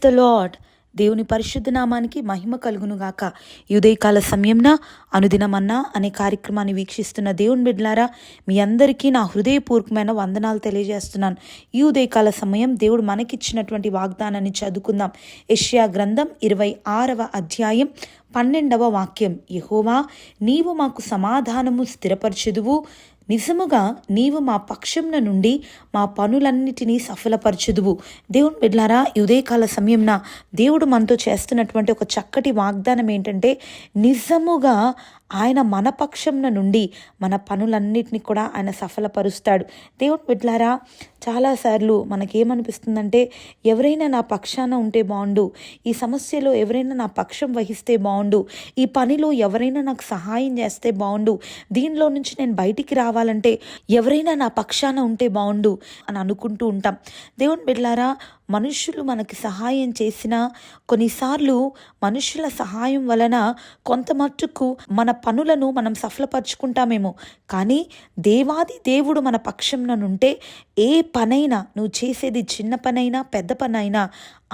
The lord. దేవుని పరిశుద్ధ నామానికి మహిమ కలుగునుగాక. ఈ ఉదయకాల సమయంన అనుదినమన్నా అనే కార్యక్రమాన్ని వీక్షిస్తున్న దేవుని బిడ్డలారా, మీ అందరికీ నా హృదయపూర్వకమైన వందనాలు తెలియజేస్తున్నాను. ఈ ఉదయకాల సమయం దేవుడు మనకిచ్చినటువంటి వాగ్దానాన్ని చదువుకుందాం. యెషయా గ్రంథం 26వ అధ్యాయం 12వ వాక్యం. యెహోవా, నీవు మాకు సమాధానము స్థిరపరచెదువు, నిజముగా నీవు మా పక్షంన నుండి మా పనులన్నిటినీ సఫలపరచుదువు. దేవుని బిడ్డలారా, ఈ ఉదయకాల సమయంన దేవుడు మనతో చేస్తున్నటువంటి ఒక చక్కటి వాగ్దానం ఏంటంటే, నిజముగా ఆయన మన పక్షంన నుండి మన పనులన్నిటినీ కూడా ఆయన సఫలపరుస్తాడు. దేవుని బిడ్డలారా, చాలాసార్లు మనకేమనిపిస్తుందంటే, ఎవరైనా నా పక్షాన ఉంటే బాగుండు, ఈ సమస్యలో ఎవరైనా నా పక్షం వహిస్తే బాగుండు, ఈ పనిలో ఎవరైనా నాకు సహాయం చేస్తే బాగుండు, దీనిలో నుంచి నేను బయటికి రావాలంటే ఎవరైనా నా పక్షాన ఉంటే బాగుండు అని అనుకుంటూ ఉంటాం. దేవుని బిడ్డలారా, మనుషులు మనకి సహాయం చేసినా కొన్నిసార్లు మనుషుల సహాయం వలన కొంత మట్టుకు మన పనులను మనం సఫలపరుచుకుంటామేమో, కానీ దేవాది దేవుడు మన పక్షంలోనుంటే ఏ పనైనా, నువ్వు చేసేది చిన్న పనైనా పెద్ద పనైనా,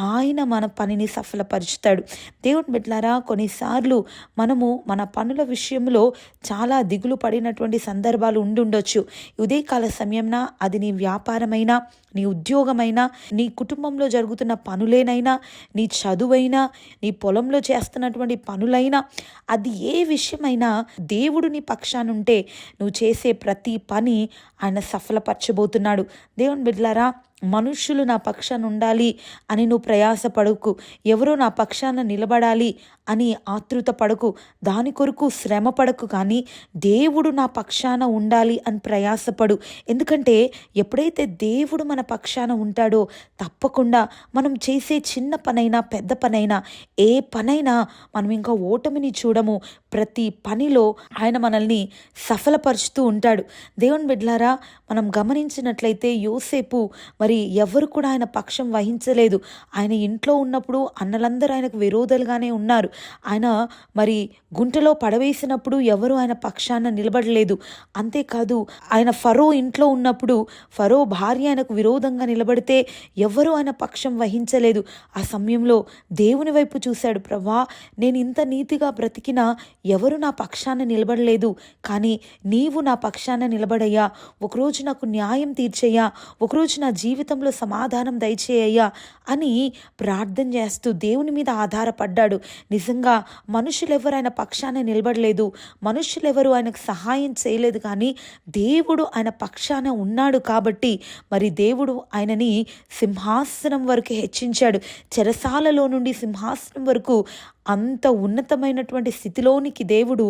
ఆయన మన పనిని సఫలపరుచుతాడు. దేవుని బిడ్డలారా, కొన్నిసార్లు మనము మన పనుల విషయంలో చాలా దిగులు పడినటువంటి సందర్భాలు ఉండొచ్చు. ఉదయకాల సమయంన అది నీ వ్యాపారమైనా, నీ ఉద్యోగమైనా, నీ కుటుంబంలో జరుగుతున్న పనులేనైనా, నీ చదువైనా, నీ పొలంలో చేస్తున్నటువంటి పనులైనా, అది ఏ విషయమైనా దేవుడు నీ పక్షానుంటే నువ్వు చేసే ప్రతి పని ఆయన సఫలపరచబోతున్నాడు. దేవుని బిడ్డలారా, మనుష్యులు నా పక్షాన ఉండాలి అని నువ్వు ప్రయాసపడకు, ఎవరో నా పక్షాన నిలబడాలి అని ఆతృత పడకు, దాని కొరకు శ్రమ పడకు, కానీ దేవుడు నా పక్షాన ఉండాలి అని ప్రయాసపడు. ఎందుకంటే ఎప్పుడైతే దేవుడు మన పక్షాన ఉంటాడో తప్పకుండా మనం చేసే చిన్న పనైనా పెద్ద పనైనా, ఏ పనైనా మనం ఇంకా ఓటమిని చూడము. ప్రతి పనిలో ఆయన మనల్ని సఫలపరుచుతూ ఉంటాడు. దేవుని బిడ్డలారా, మనం గమనించినట్లయితే యోసేపు మరి ఎవరు కూడా ఆయన పక్షం వహించలేదు. ఆయన ఇంట్లో ఉన్నప్పుడు అన్నలందరూ ఆయనకు విరోధులుగానే ఉన్నారు. ఆయన మరి గుంటలో పడవేసినప్పుడు ఎవరు ఆయన పక్షాన నిలబడలేదు. అంతేకాదు, ఆయన ఫరో ఇంట్లో ఉన్నప్పుడు ఫరో భార్య ఆయనకు విరోధంగా నిలబడితే ఎవరు ఆయన పక్షం వహించలేదు. ఆ సమయంలో దేవుని వైపు చూశాడు. ప్రభా, నేను ఇంత నీతిగా బ్రతికినా ఎవరు నా పక్షాన నిలబడలేదు, కానీ నీవు నా పక్షాన నిలబడయ్యా, ఒకరోజు నాకు న్యాయం తీర్చేయ్యా, ఒకరోజు నా జీవితంలో సమాధానం దయచేయ్యా అని ప్రార్థన చేస్తూ దేవుని మీద ఆధారపడ్డాడు. నిజంగా మనుషులెవరు ఆయన పక్షాన నిలబడలేదు, మనుషులెవరు ఆయనకు సహాయం చేయలేదు, కానీ దేవుడు ఆయన పక్షాన ఉన్నాడు కాబట్టి మరి దేవుడు ఆయనని సింహాసనం వరకు హెచ్చించాడు. చెరసాలలో నుండి సింహాసనం వరకు అంత ఉన్నతమైనటువంటి స్థితిలోనికి దేవుడు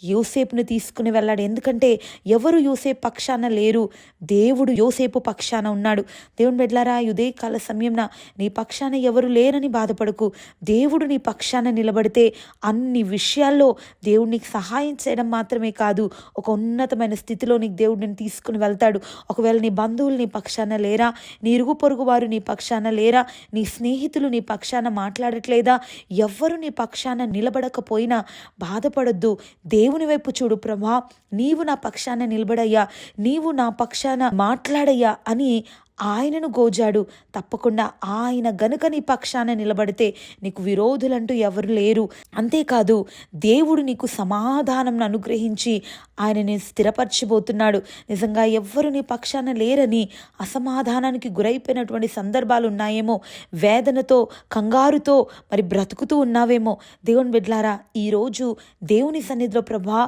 యోసేపును తీసుకుని వెళ్ళాడు. ఎందుకంటే ఎవరు యోసేపు పక్షాన లేరు, దేవుడు యోసేపు పక్షాన ఉన్నాడు. దేవుని బిడ్డలారా, ఉదయకాల సమయంన నీ పక్షాన ఎవరు లేరని బాధపడకు. దేవుడు నీ పక్షాన నిలబడితే అన్ని విషయాల్లో దేవుడు నీకు సహాయం చేయడం మాత్రమే కాదు, ఒక ఉన్నతమైన స్థితిలో నీకు దేవుడు నేను తీసుకుని వెళ్తాడు. ఒకవేళ నీ బంధువులు నీ పక్షాన లేరా, నీ ఇరుగు పొరుగు వారు నీ పక్షాన లేరా, నీ స్నేహితులు నీ పక్షాన మాట్లాడట్లేదా, ఎవ్వరు నీ పక్షాన నిలబడకపోయినా బాధపడొద్దు. దేవుని వైపు చూడు. ప్రభా, నీవు నా పక్షాన నిలబడయ్యా, నీవు నా పక్షాన మాట్లాడయ్యా అని ఆయనను గోజాడు. తప్పకుండా ఆయన గనుక నీ పక్షాన నిలబడితే నీకు విరోధులంటూ ఎవరు లేరు. అంతేకాదు, దేవుడు నీకు సమాధానం అనుగ్రహించి ఆయనని స్థిరపరచబోతున్నాడు. నిజంగా ఎవ్వరు నీ పక్షాన లేరని అసమాధానానికి గురైపోయినటువంటి సందర్భాలు ఉన్నాయేమో, వేదనతో కంగారుతో మరి బ్రతుకుతూ ఉన్నావేమో. దేవుని బిడ్డలారా, ఈరోజు దేవుని సన్నిధిలో, ప్రభా,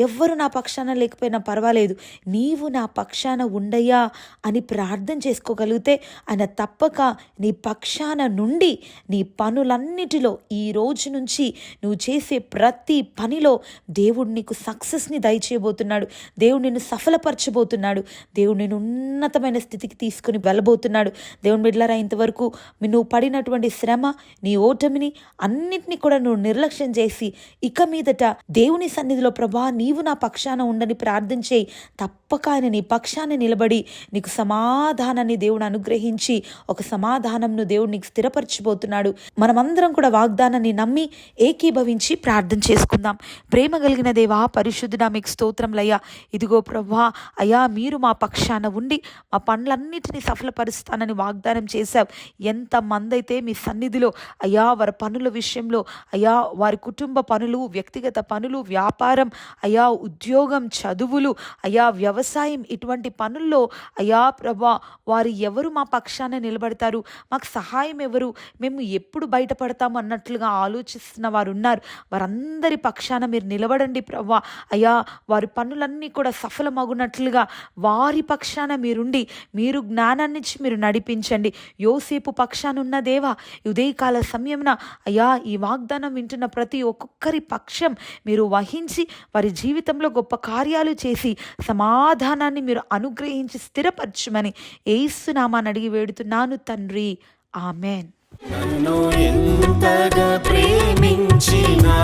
ఎవ్వరు నా పక్షాన లేకపోయినా పర్వాలేదు, నీవు నా పక్షాన ఉండయ్యా అని ప్రార్థన చేసుకోగలిగితే ఆయన తప్పక నీ పక్షాన నుండి నీ పనులన్నిటిలో ఈ రోజు నుంచి నువ్వు చేసే ప్రతి పనిలో దేవుడు నీకు సక్సెస్ని దయచేయబోతున్నాడు. దేవుడు నిన్ను సఫలపరచబోతున్నాడు. దేవుడు నిన్ను ఉన్నతమైన స్థితికి తీసుకుని వెళ్ళబోతున్నాడు. దేవుని బిడ్డలారా, ఇంతవరకు నువ్వు పడినటువంటి శ్రమ, నీ ఓటమిని అన్నింటినీ కూడా నువ్వు నిర్లక్ష్యం చేసి ఇక మీదట దేవుని సన్నిధిలో, ప్రభా, నీవు నా పక్షాన ఉండని ప్రార్థన చేయి. తప్పక ఆయన నీ పక్షాన నిలబడి నీకు సమాధానాన్ని దేవుడు అనుగ్రహించి ఒక సమాధానంను దేవుడు నీకు స్థిరపరచబోతున్నాడు. మనమందరం కూడా వాగ్దానాన్ని నమ్మి ఏకీభవించి ప్రార్థన చేసుకుందాం. ప్రేమ కలిగిన దేవా, పరిశుద్ధుడా, మీకు స్తోత్రములయ్యా. ఇదిగో ప్రభువా, అయ్యా మీరు మా పక్షాన ఉండి మా పనులన్నిటినీ సఫలపరుస్తానని వాగ్దానం చేశావు. ఎంతమంది అయితే మీ సన్నిధిలో అయ్యా వారి పనుల విషయంలో, అయ్యా వారి కుటుంబ పనులు, వ్యక్తిగత పనులు, వ్యాపారం, అయ్యా ఉద్యోగం, చదువులు, అయ్యా వ్యవసాయం, ఇటువంటి పనుల్లో అయ్యా ప్రభా వారు ఎవరు మా పక్షాన నిలబడతారు, మాకు సహాయం ఎవరు, మేము ఎప్పుడు బయటపడతాము అన్నట్లుగా ఆలోచిస్తున్న వారు ఉన్నారు. వారందరి పక్షాన మీరు నిలబడండి ప్రభా. అయ్యా వారి పనులన్నీ కూడా సఫలమగునట్లుగా వారి పక్షాన మీరుండి మీరు జ్ఞానాన్నిచ్చి మీరు నడిపించండి. యోసేపు పక్షాన ఉన్న దేవా, ఉదయకాల సమయంన అయ్యా ఈ వాగ్దానం వింటున్న ప్రతి ఒక్కొక్కరి పక్షం మీరు వహించి వారి జీవితంలో గొప్ప కార్యాలు చేసి సమాధానాన్ని మీరు అనుగ్రహించి స్థిరపరచమని యేసు నామమున అడిగి వేడుతున్నాను తండ్రి, ఆమెన్. నన్ను ఎంతగా ప్రేమించినా